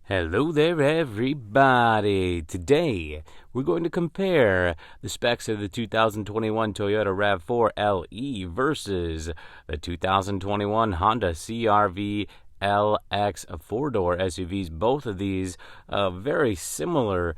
Hello there, everybody. Today, we're going to compare the specs of the 2021 Toyota RAV4 LE versus the 2021 Honda CRV LX four-door SUVs. Both of these very similar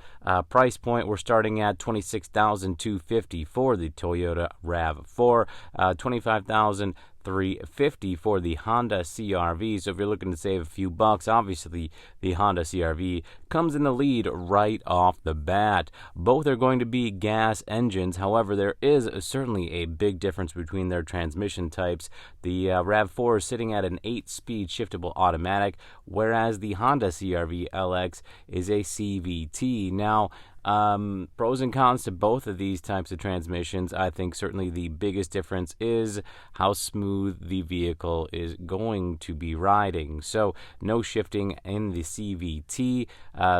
price point. We're starting at $26,250 for the Toyota RAV4, $25,350 for the Honda CRV. So if you're looking to save a few bucks, obviously the Honda CRV comes in the lead right off the bat. Both are going to be gas engines. However, there is certainly a big difference between their transmission types. The RAV4 is sitting at an 8-speed shiftable automatic, whereas the Honda CRV LX is a CVT. Now, pros and cons to both of these types of transmissions. I think certainly the biggest difference is how smooth the vehicle is going to be riding. So no shifting in the CVT.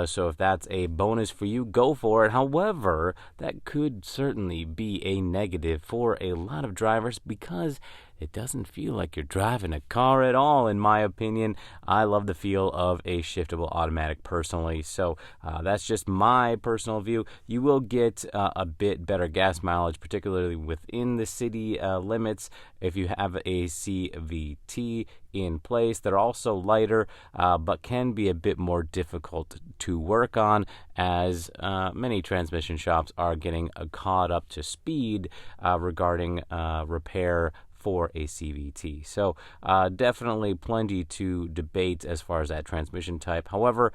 So if that's a bonus for you, go for it. However, that could certainly be a negative for a lot of drivers because it doesn't feel like you're driving a car at all, in my opinion. I love the feel of a shiftable automatic personally, so that's just my personal view. You will get a bit better gas mileage, particularly within the city limits, if you have a CVT in place. They're also lighter, but can be a bit more difficult to work on, as many transmission shops are getting caught up to speed regarding repair for a CVT. So definitely plenty to debate as far as that transmission type. However,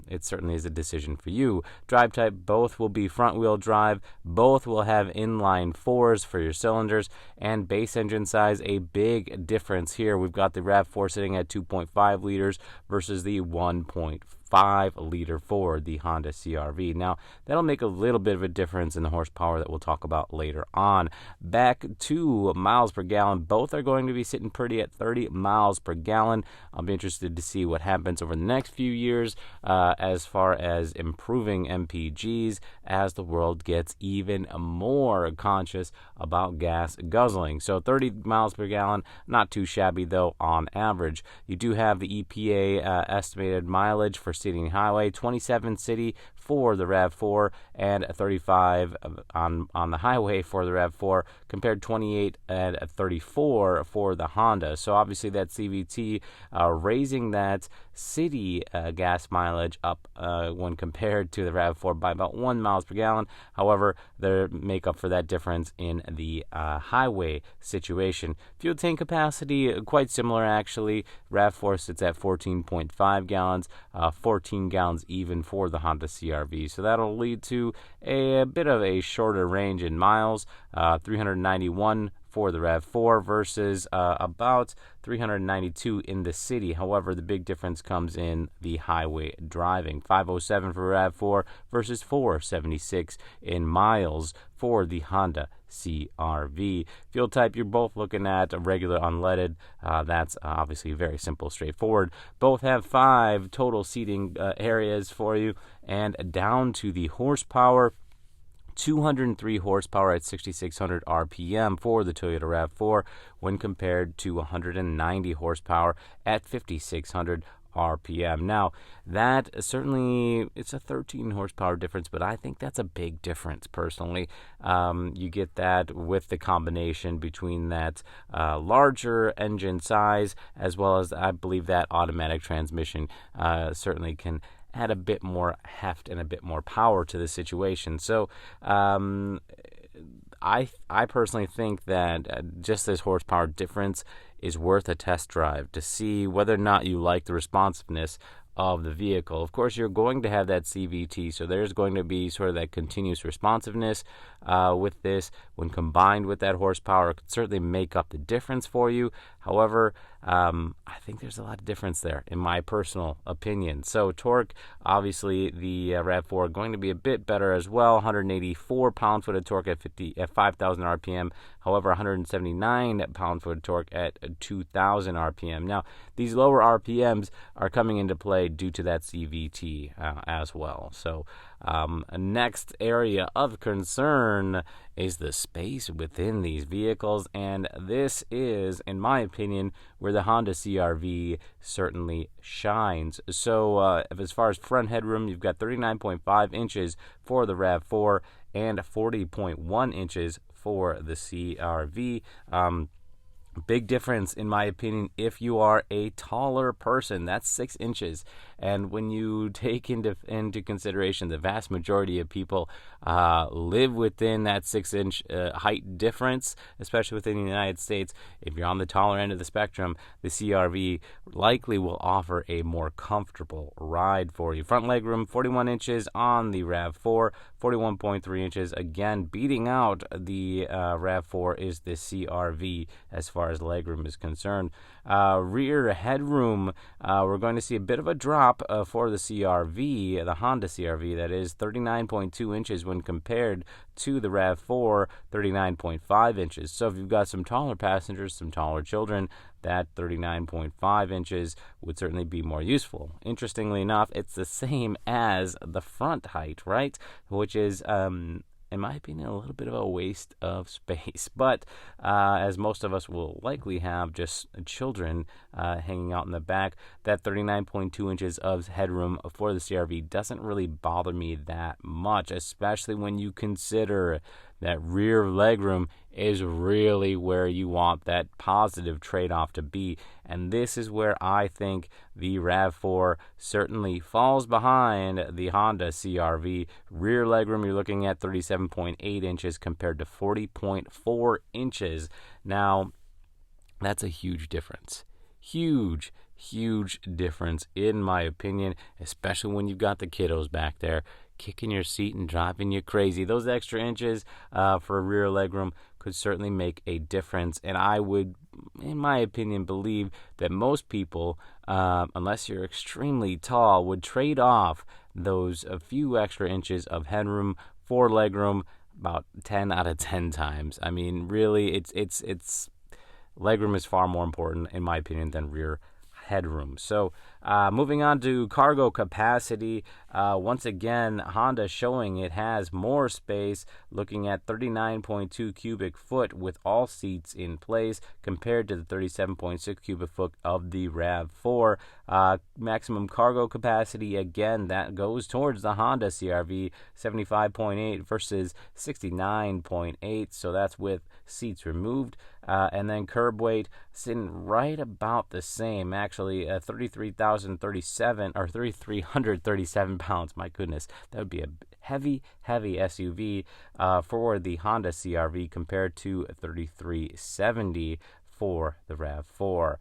it certainly is a decision for you. Drive type, both will be front-wheel drive. Both will have inline fours for your cylinders, and base engine size, a big difference here. We've got the RAV4 sitting at 2.5 liters versus the 1.5-liter for the Honda CRV. Now, that'll make a little bit of a difference in the horsepower that we'll talk about later on. Back to miles per gallon, both are going to be sitting pretty at 30 miles per gallon. I'll be interested to see what happens over the next few years as far as improving MPGs as the world gets even more conscious about gas guzzling. So 30 miles per gallon, not too shabby though on average. You do have the EPA estimated mileage for city and highway, 27 city for the RAV4 and 35 on the highway for the RAV4, compared 28 and 34 for the Honda. So obviously that CVT raising that city gas mileage up when compared to the RAV4 by about 1 miles per gallon. However, they make up for that difference in the highway situation. Fuel tank capacity, quite similar actually. RAV4 sits at 14.5 gallons, 14 gallons even for the Honda CRV. So that'll lead to a bit of a shorter range in miles, 391 for the RAV4 versus about 392 in the city. However, the big difference comes in the highway driving. 507 for RAV4 versus 476 in miles for the Honda CRV. Fuel type, you're both looking at a regular unleaded. That's obviously very simple, straightforward. Both have 5 total seating areas for you, and down to the horsepower, 203 horsepower at 6,600 RPM for the Toyota RAV4 when compared to 190 horsepower at 5,600 RPM. Now, that certainly, it's a 13 horsepower difference, but I think that's a big difference personally. You get that with the combination between that larger engine size, as well as I believe that automatic transmission certainly can add a bit more heft and a bit more power to the situation. So I personally think that just this horsepower difference is worth a test drive to see whether or not you like the responsiveness of the vehicle. Of course, you're going to have that CVT, so there's going to be sort of that continuous responsiveness with this. When combined with that horsepower, it could certainly make up the difference for you. However, I think there's a lot of difference there, in my personal opinion. So torque, obviously, the RAV4 going to be a bit better as well. 184 pound-foot of torque at 5,000 RPM. However, 179 pound-foot of torque at 2,000 RPM. Now, these lower RPMs are coming into play due to that CVT as well. So, next area of concern is the space within these vehicles, and this is, in my opinion, where the Honda CRV certainly shines. So as far as front headroom, you've got 39.5 inches for the RAV4 and 40.1 inches for the CRV. Big difference, in my opinion, if you are a taller person. That's 6 inches. And when you take into consideration the vast majority of people live within that 6-inch height difference, especially within the United States, if you're on the taller end of the spectrum, the CRV likely will offer a more comfortable ride for you. Front legroom, 41 inches on the RAV4, 41.3 inches. Again, beating out the RAV4 is the CRV as far as legroom is concerned. Rear headroom, we're going to see a bit of a drop for the CRV, the Honda CRV, that is 39.2 inches when compared to the RAV4, 39.5 inches. So if you've got some taller passengers, some taller children, that 39.5 inches would certainly be more useful. Interestingly enough, it's the same as the front height, right? Which is, in my opinion, a little bit of a waste of space. But as most of us will likely have just children hanging out in the back, that 39.2 inches of headroom for the CRV doesn't really bother me that much, especially when you consider that rear legroom is really where you want that positive trade-off to be. And this is where I think the RAV4 certainly falls behind the Honda CRV. Rear legroom, you're looking at 37.8 inches compared to 40.4 inches. Now, that's a huge difference. Huge difference, in my opinion, especially when you've got the kiddos back there kicking your seat and driving you crazy. Those extra inches for a rear legroom could certainly make a difference, and I would, in my opinion, believe that most people, unless you're extremely tall, would trade off those a few extra inches of headroom for legroom about 10 out of 10 times. I mean, really, it's legroom is far more important, in my opinion, than rear headroom. So moving on to cargo capacity, once again, Honda showing it has more space, looking at 39.2 cubic foot with all seats in place compared to the 37.6 cubic foot of the RAV4. Maximum cargo capacity, again, that goes towards the Honda CRV, 75.8 versus 69.8, so that's with seats removed. And then curb weight sitting right about the same, actually, 3,337 pounds. My goodness, that would be a heavy SUV for the Honda CRV compared to 3,370 for the RAV4.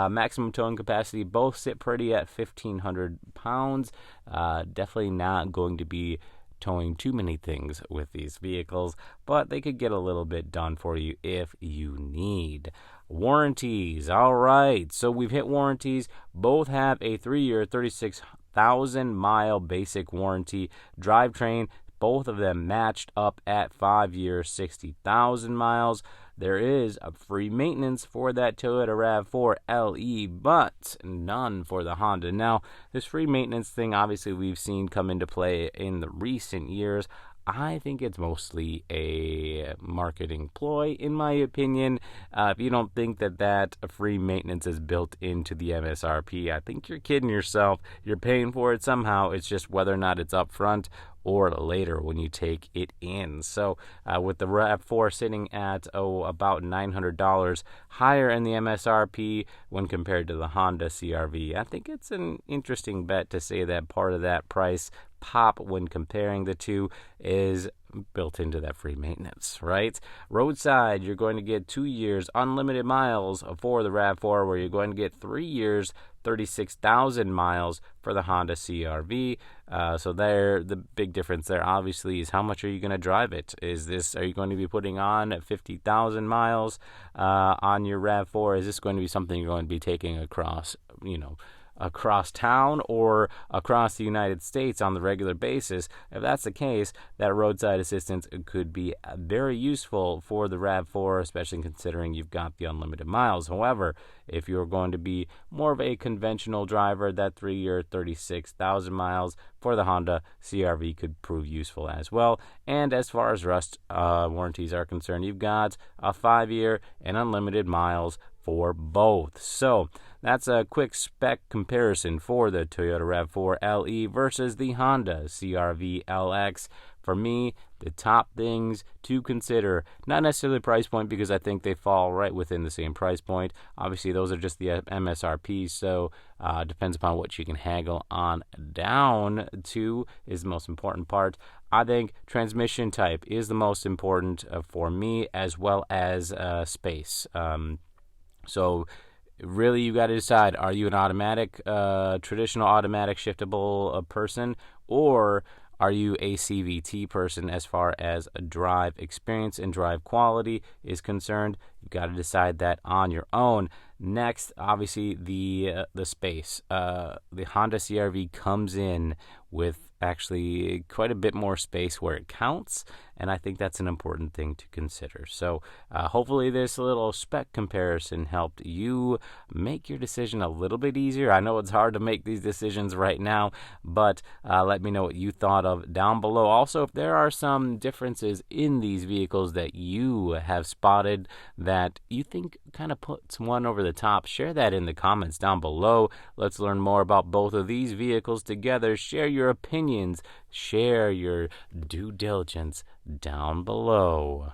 Maximum towing capacity, both sit pretty at 1,500 pounds. Definitely not going to be towing too many things with these vehicles, but they could get a little bit done for you if you need. Warranties, all right, so we've hit warranties. Both have a 3-year 36,000-mile basic warranty. Drivetrain, both of them matched up at 5-year 60,000 miles. There is a free maintenance for that Toyota RAV4 LE, but none for the Honda. Now, this free maintenance thing, obviously, we've seen come into play in the recent years. I think it's mostly a marketing ploy, in my opinion. If you don't think that free maintenance is built into the MSRP, I think you're kidding yourself. You're paying for it somehow. It's just whether or not it's up front or later when you take it in. So with the RAV4 sitting at about $900 higher in the MSRP when compared to the Honda CRV, I think it's an interesting bet to say that part of that price pop when comparing the two is built into that free maintenance, right? Roadside, you're going to get 2 years unlimited miles for the RAV4, where you're going to get 3 years 36,000 miles for the Honda CRV. So there, the big difference there obviously is how much are you going to drive it? Are you going to be putting on 50,000 miles on your RAV4? Is this going to be something you're going to be taking across, across town or across the United States on the regular basis, if that's the case, that roadside assistance could be very useful for the RAV4, especially considering you've got the unlimited miles. However, if you're going to be more of a conventional driver, that 3-year 36,000 miles for the Honda CRV could prove useful as well. And as far as rust warranties are concerned, you've got a 5-year and unlimited miles for both. So that's a quick spec comparison for the Toyota RAV4 LE versus the Honda CRV LX. For me, the top things to consider, not necessarily the price point, because I think they fall right within the same price point. Obviously, those are just the MSRP, so depends upon what you can haggle on down to is the most important part. I think transmission type is the most important for me, as well as space. So really, you got to decide, are you an automatic, traditional automatic shiftable person, or are you a CVT person as far as a drive experience and drive quality is concerned? You've got to decide that on your own. Next, obviously, the space. The Honda CRV comes in with actually quite a bit more space where it counts, and I think that's an important thing to consider. So hopefully this little spec comparison helped you make your decision a little bit easier. I know it's hard to make these decisions right now, but let me know what you thought of down below. Also, if there are some differences in these vehicles that you have spotted that you think kind of puts one over the top, share that in the comments down below. Let's learn more about both of these vehicles together. Share your opinions, share your due diligence down below.